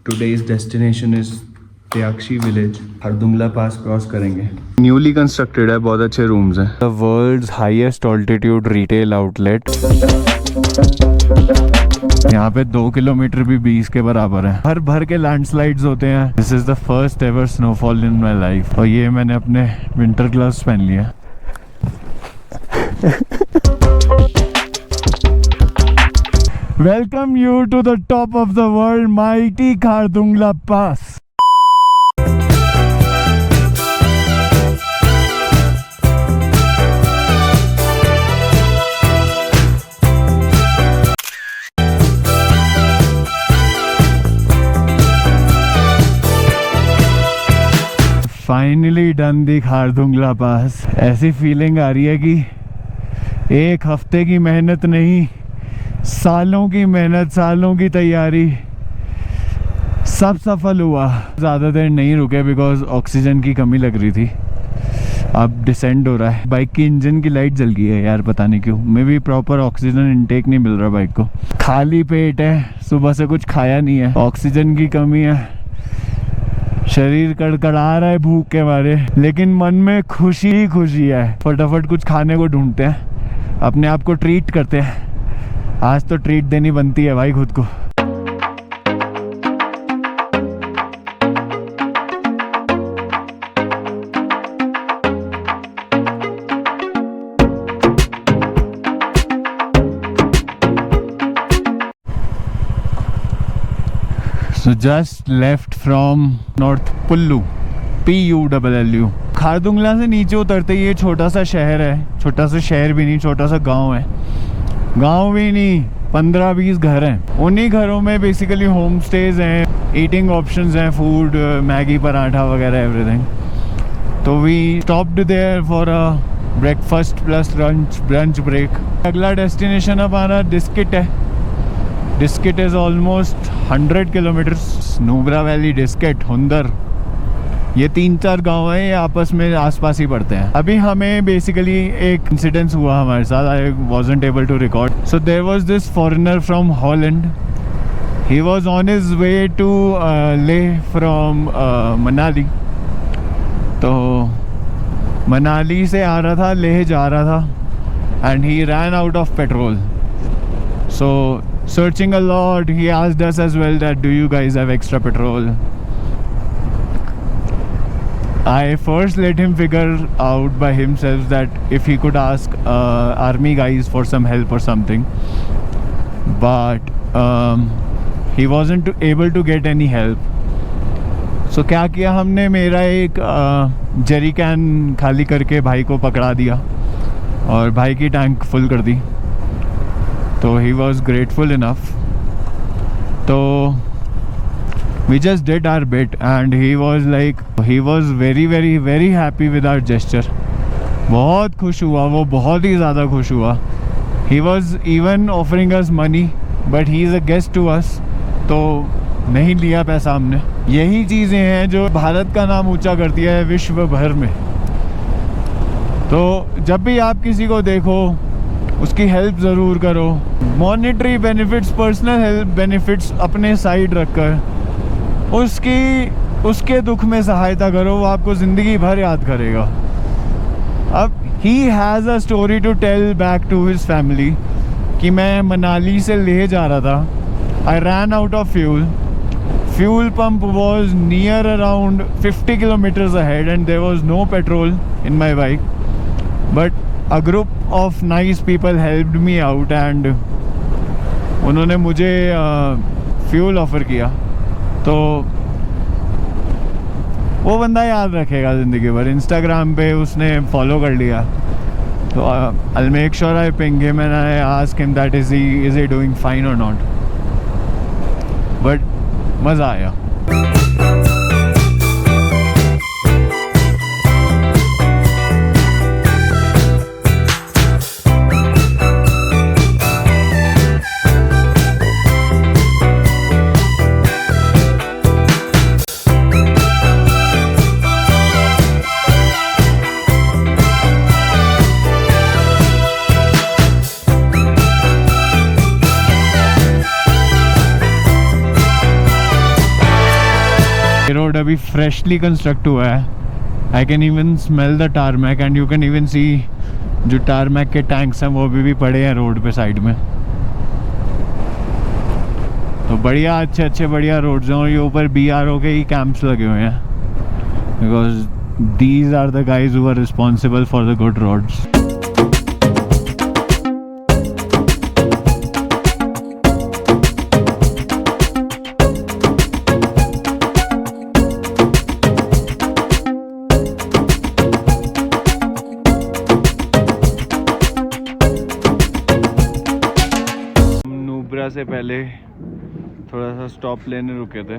Today's destination is Tyakshi village. Khardungla पास cross करेंगे. Newly constructed है, बहुत अच्छे रूम्स हैं. The world's highest altitude retail outlet. यहाँ पे 2 किलोमीटर भी 20 के बराबर है. हर भर के लैंडस्लाइड्स होते हैं. This is the first ever snowfall in my life. और ये मैंने अपने विंटर ग्लव्स पहन लिया. Welcome you to the top of the world, mighty Khardungla Pass. Finally done the Khardungla Pass. ऐसी फीलिंग आ रही है कि एक हफ्ते की मेहनत नहीं, सालों की मेहनत, सालों की तैयारी सब सफल हुआ. ज़्यादा देर नहीं रुके बिकॉज ऑक्सीजन की कमी लग रही थी. अब डिसेंड हो रहा है. बाइक की इंजन की लाइट जल गई है यार, पता नहीं क्यों. मे भी प्रॉपर ऑक्सीजन इनटेक नहीं मिल रहा बाइक को. खाली पेट है, सुबह से कुछ खाया नहीं है, ऑक्सीजन की कमी है, शरीर कड़कड़ा रहा है भूख के मारे, लेकिन मन में खुशी ही खुशी है. फटाफट कुछ खाने को ढूंढते हैं, अपने आप को ट्रीट करते हैं. आज तो ट्रीट देनी बनती है भाई खुद को. So just left from North Pullu, PULLU. Khardungla से नीचे उतरते ही ये छोटा सा शहर है. छोटा सा शहर भी नहीं, छोटा सा गांव है. गांव भी नहीं, 15-20 घर हैं. उन्हीं घरों में बेसिकली होम स्टेज हैं, ईटिंग ऑप्शंस हैं, फूड, मैगी, पराठा वगैरह एवरीथिंग. तो we stopped there for a breakfast plus brunch break. अगला डेस्टिनेशन हमारा डिस्किट है. Diskit is almost 100 kilometres. Nubra valley, Diskit, Hunder, ये 3-4 गांव हैं, ये आपस में आसपास ही पड़ते हैं. अभी हमें बेसिकली एक इंसिडेंस हुआ हमारे साथ. I wasn't able to record. So there was this foreigner from Holland. He was on his way to Leh from Manali. तो मनाली से आ रहा था, लेह जा रहा था, and he rain out of petrol. So searching a lot, he asked us as well that do you guys have extra petrol. I first let him figure out by himself that if he could ask army guys for some help or something, but he wasn't able to get any help. So क्या किया हमने, मेरा एक Jerry can खाली करके भाई को पकड़ा दिया और भाई की टैंक फुल कर दी. तो he was grateful enough. तो we just did our bit and he was very happy with our gesture. बहुत खुश हुआ वो, बहुत ही ज़्यादा खुश हुआ. He was even offering us money but he is a guest to us. तो नहीं लिया पैसा हमने. यही चीज़ें हैं जो भारत का नाम ऊंचा करती है विश्व भर में. तो जब भी आप किसी को देखो उसकी हेल्प ज़रूर करो. Monetary benefits, personal help benefits अपने साइड रखकर उसके दुख में सहायता करो. वो आपको ज़िंदगी भर याद करेगा. अब ही has a story to tell back to his family कि मैं मनाली से लेह जा रहा था. I ran out of fuel pump was near around 50 kilometres ahead and there was no petrol in my bike. But a group of nice people helped me out and उन्होंने मुझे fuel offer किया. तो वो बंदा याद रखेगा ज़िंदगी भर. इंस्टाग्राम पे उसने फॉलो कर लिया. तो I'll make sure I ping him and I ask him that is he doing fine or not. But मज़ा आया. ये रोड अभी फ्रेशली कंस्ट्रक्ट हुआ है. I can even smell the tarmac and you can even see जो tarmac के tanks हैं वो भी पड़े हैं रोड पे साइड में. तो बढ़िया अच्छे बढ़िया रोड्स हैं और ये ऊपर BRO के ही कैंप्स लगे हुए हैं because these are the guys who are responsible for the good roads. हम नुब्रा से पहले थोड़ा सा स्टॉप लेने रुके थे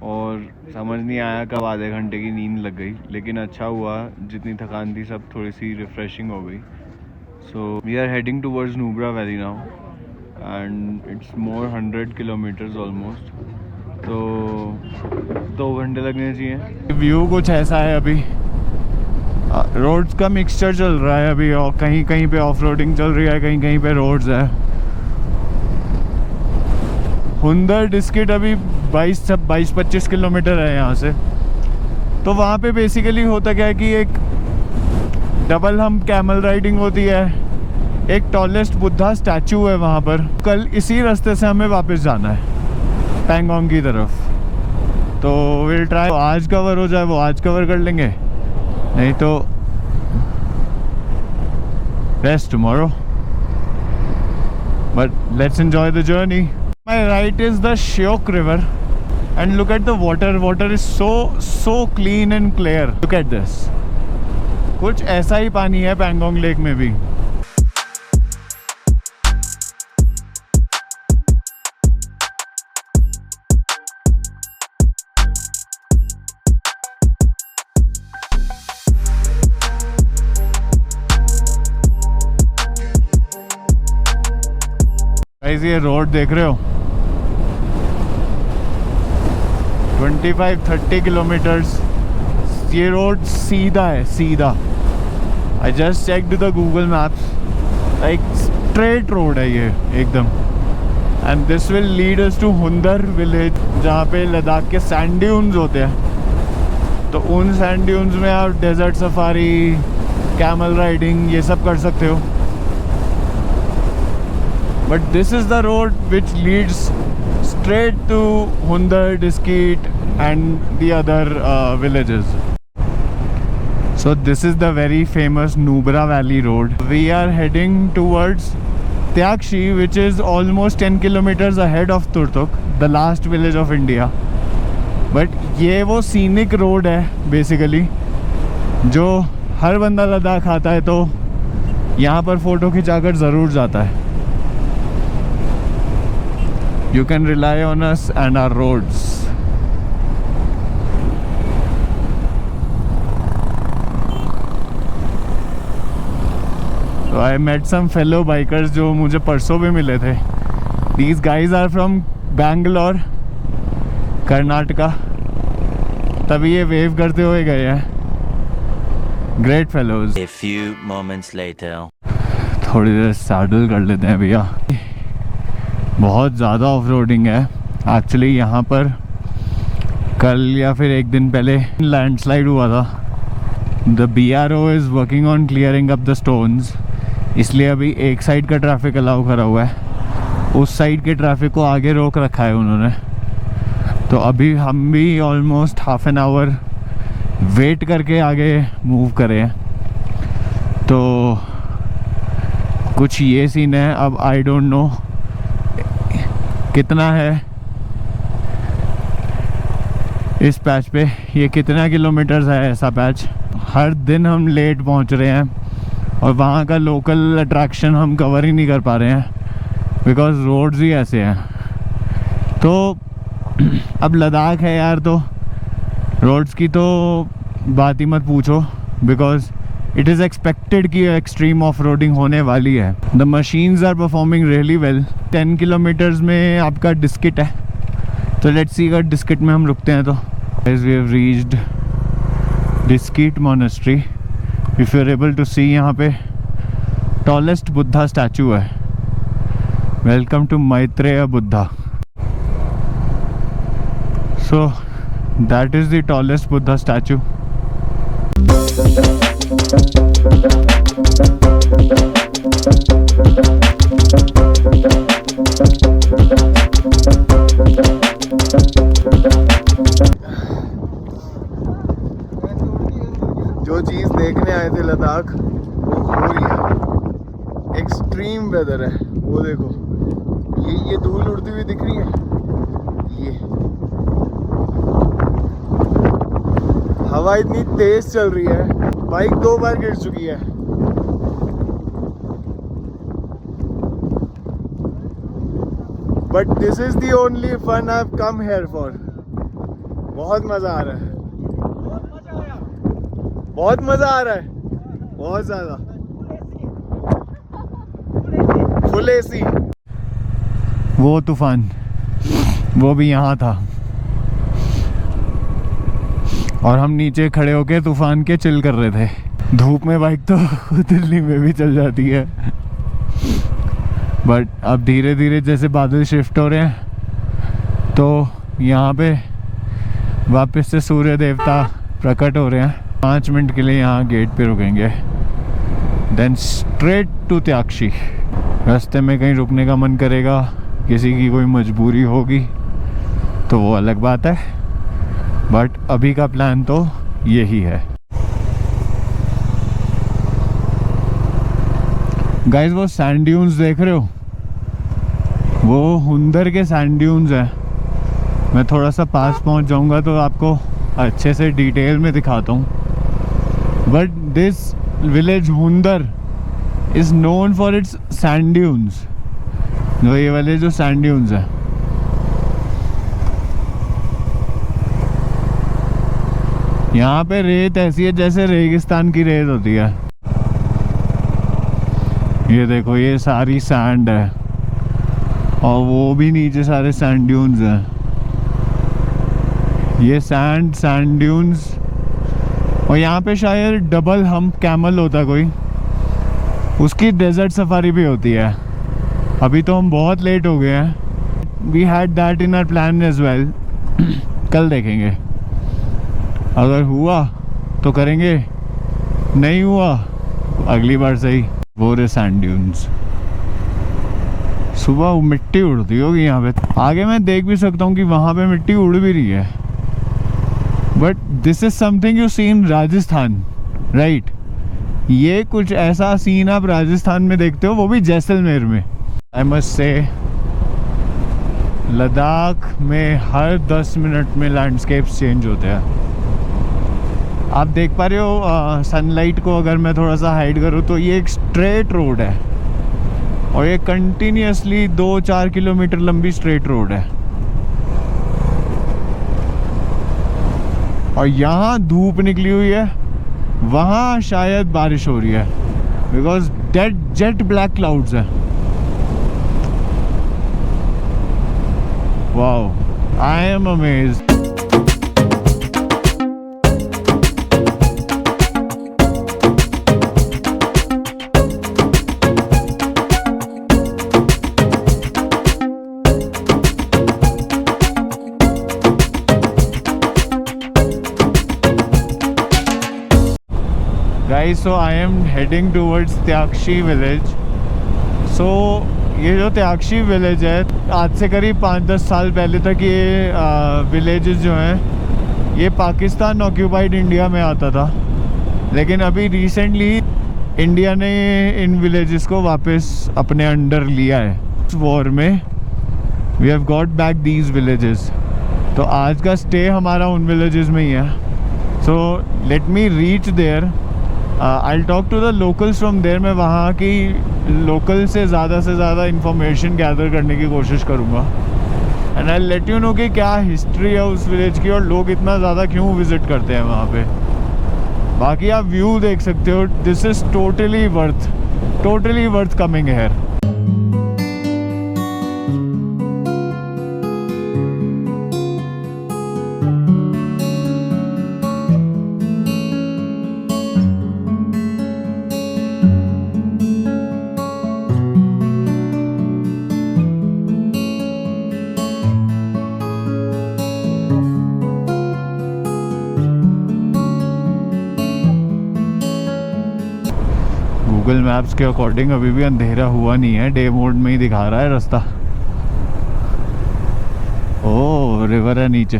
और समझ नहीं आया कब आधे घंटे की नींद लग गई, लेकिन अच्छा हुआ जितनी थकान थी सब थोड़ी सी रिफ्रेशिंग हो गई. So we are heading towards Nubra valley now and it's more 100 kilometres almost. तो 2 घंटे लगने चाहिए. व्यू कुछ ऐसा है. अभी रोड्स का मिक्सचर चल रहा है अभी और कहीं कहीं पे ऑफ रोडिंग चल रही है, कहीं कहीं पे रोड्स है. हुंदर डिस्किट अभी 22-25 किलोमीटर है यहाँ से. तो वहाँ पे बेसिकली होता क्या है कि एक डबल हम कैमल राइडिंग होती है, एक टॉलेस्ट बुद्धा स्टैचू है वहाँ पर. कल इसी रास्ते से हमें वापस जाना है पैंगोंग की तरफ. तो विल ट्राई आज कवर हो जाए वो आज कवर कर लेंगे, नहीं तो rest tomorrow. But let's enjoy the journey. My right is the Shyok River and look at the water. Water is so clean and clear. Look at this. कुछ ऐसा ही पानी है पैंगोंग लेक में भी. गाइस ये रोड देख रहे हो 25-30 किलोमीटर्स. ये रोड सीधा है सीधा. I just checked the Google Maps. Like straight road है ये एकदम. And this will lead us to Hunder village जहाँ पे लद्दाख के सैंड ड्यून्स होते हैं. तो उन सैंड ड्यून्स में आप डेजर्ट सफारी, कैमल राइडिंग ये सब कर सकते हो. But this is the road which leads straight to Hundar, Diskit and the other villages. So this is the very famous Nubra Valley road. We are heading towards Tyakshi, which is almost 10 kilometers ahead of Turtuk, the last village of India. But ये वो scenic road है basically, जो हर बंदा लद्दाख आता है तो यहाँ पर फ़ोटो खिंचाकर ज़रूर जाता है. You can rely on us and our roads. So I met some fellow bikers जो मुझे परसों भी मिले थे. These guys are from Bangalore, Karnataka. तभी ये वेव करते हुए गए हैं. Great fellows. A few moments later. थोड़ी देर सैडल कर लेते हैं भैया. बहुत ज़्यादा ऑफ रोडिंग है एक्चुअली. यहाँ पर कल या फिर एक दिन पहले लैंडस्लाइड हुआ था. The BRO is working on clearing up the stones, इसलिए अभी एक साइड का ट्रैफिक अलाउ करा हुआ है. उस साइड के ट्रैफिक को आगे रोक रखा है उन्होंने. तो अभी हम भी almost half an hour wait करके आगे मूव करें. तो कुछ ये सीन है. अब आई डोंट नो कितना है इस पैच पे, ये कितना किलोमीटर्स है ऐसा पैच. हर दिन हम लेट पहुंच रहे हैं और वहाँ का लोकल अट्रैक्शन हम कवर ही नहीं कर पा रहे हैं बिकॉज रोड्स ही ऐसे हैं. तो अब लद्दाख है यार, तो रोड्स की तो बात ही मत पूछो बिकॉज इट इज़ एक्सपेक्टेड कि एक्सट्रीम ऑफ रोडिंग होने वाली है. The machines are performing really well. 10 kilometres में आपका डिस्किट है, तो लेट्स सी अगर डिस्किट में हम रुकते हैं तो. We have reached Diskit monastery. If you are able to see यहाँ पे टॉलेस्ट बुद्धा स्टैचू है. Welcome to Maitreya Buddha. So So that is the tallest Buddha statue. जो चीज़ देखने आए थे लद्दाख वो हो रही है। एक्सट्रीम वेदर है, वो देखो ये धूल उड़ती हुई दिख रही है। ये हवा इतनी तेज चल रही है, बाइक 2 बार गिर चुकी है। But this is the only fun I have come here for. बहुत मजा आ रहा है, बहुत मजा आ रहा है, बहुत ज्यादा। Full AC. वो तूफान वो भी यहाँ था और हम नीचे खड़े होके तूफान के चिल कर रहे थे। धूप में बाइक तो दिल्ली में भी चल जाती है, बट अब धीरे धीरे जैसे बादल शिफ्ट हो रहे हैं तो यहाँ पे वापस से सूर्य देवता प्रकट हो रहे हैं। 5 मिनट के लिए यहाँ गेट पे रुकेंगे, देन स्ट्रेट टू त्याक्षी। रास्ते में कहीं रुकने का मन करेगा, किसी की कोई मजबूरी होगी तो वो अलग बात है, बट अभी का प्लान तो यही है। गाइस वो सैंड ड्यून्स देख रहे हो, वो हुंदर के सैंड ड्यून्स हैं। मैं थोड़ा सा पास पहुंच जाऊंगा तो आपको अच्छे से डिटेल में दिखाता हूँ। But this village Hunder is known for its sand dunes. जो ये वाले जो सैंड ड्यून्स हैं, यहाँ पे रेत ऐसी है जैसे रेगिस्तान की रेत होती है। ये देखो ये सारी सैंड है और वो भी नीचे सारे सैंड ड्यून्स हैं। ये सैंड ड्यून्स, और यहाँ पे शायद डबल हम्प कैमल होता कोई, उसकी डेजर्ट सफारी भी होती है। अभी तो हम बहुत लेट हो गए हैं। We had that in our plan as well. कल देखेंगे, अगर हुआ तो करेंगे, नहीं हुआ अगली बार सही। वो रे सैंड ड्यून्स, सुबह मिट्टी उड़ती होगी यहाँ पे। आगे मैं देख भी सकता हूँ कि वहाँ पे मिट्टी उड़ भी रही है। But this is something you see in Rajasthan, right? ये कुछ ऐसा सीन आप राजस्थान में देखते हो, वो भी जैसलमेर में। आई मस्ट से लद्दाख में हर 10 मिनट में लैंडस्केप्स चेंज होते हैं। आप देख पा रहे हो सनलाइट को, अगर मैं थोड़ा सा हाइड करूँ तो ये एक स्ट्रेट रोड है और ये कंटिन्यूसली 2-4 किलोमीटर लंबी स्ट्रेट रोड है। और यहाँ धूप निकली हुई है, वहाँ शायद बारिश हो रही है, because dead jet black clouds है। Wow, I am amazed. Guys, so I am heading towards Tyakshi village. So ये जो त्याक्षी विलेज है, आज से करीब 5-10 साल पहले तक ये विलेजेस जो हैं ये पाकिस्तान ऑक्यूपाइड इंडिया में आता था, लेकिन अभी रिसेंटली इंडिया ने इन विलेजेस को वापस अपने अंडर लिया है। इस वॉर में we have got back these villages, तो आज का स्टे हमारा उन विलेजेस में ही है। So let me reach there, I talk to the locals from there. मैं वहाँ की लोकल से ज़्यादा इंफॉर्मेशन गैदर करने की कोशिश करूँगा, and I let you know कि क्या हिस्ट्री है उस विलेज की और लोग इतना ज़्यादा क्यों विज़िट करते हैं वहाँ पे। बाकी आप व्यू देख सकते हो, this is totally worth coming here. Google maps के अकॉर्डिंग अभी भी अंधेरा हुआ नहीं है, डे मोड में ही दिखा रहा है रास्ता। ओह रिवर है नीचे।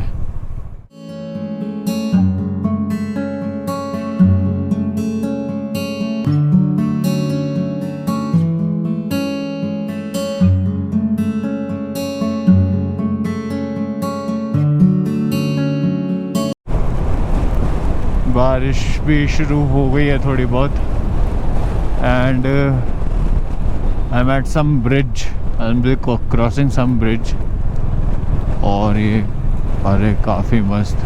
बारिश भी शुरू हो गई है थोड़ी बहुत and I am at some bridge, I am crossing some bridge. और ये अरे काफ़ी मस्त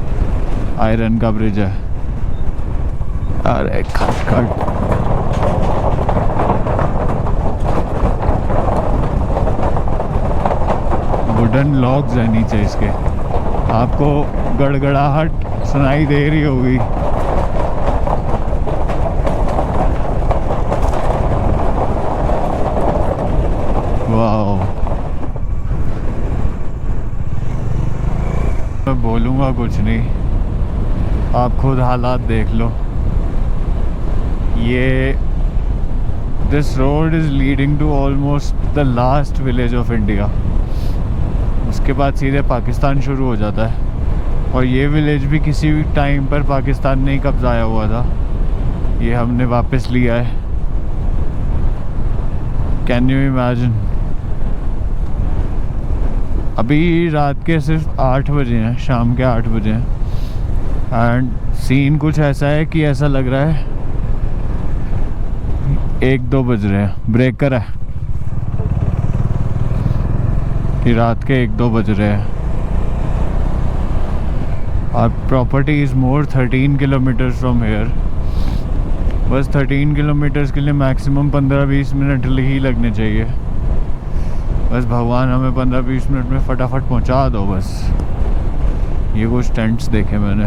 आयरन का ब्रिज है। अरे खट खट वुडन लॉग्स है नीचे इसके, आपको गड़गड़ाहट सुनाई दे रही होगी। वाओ, मैं बोलूँगा कुछ नहीं, आप खुद हालात देख लो। ये this road is leading to almost the last village of India. उसके बाद सीधे पाकिस्तान शुरू हो जाता है और ये विलेज भी किसी भी टाइम पर पाकिस्तान ने ही कब्जाया हुआ था, ये हमने वापस लिया है। Can you imagine? अभी रात के सिर्फ 8 बजे हैं, शाम के 8 बजे हैं एंड सीन कुछ ऐसा है कि ऐसा लग रहा है 1-2 बज रहे हैं। ब्रेकर है कि रात के 1-2 बज रहे हैं। Our property is more 13 kilometers from here। बस 13 किलोमीटर्स के लिए मैक्सिमम 15-20 मिनट ही लगने चाहिए। बस भगवान हमें 15-20 मिनट में फटाफट पहुंचा दो बस। ये कुछ टेंट्स देखे मैंने।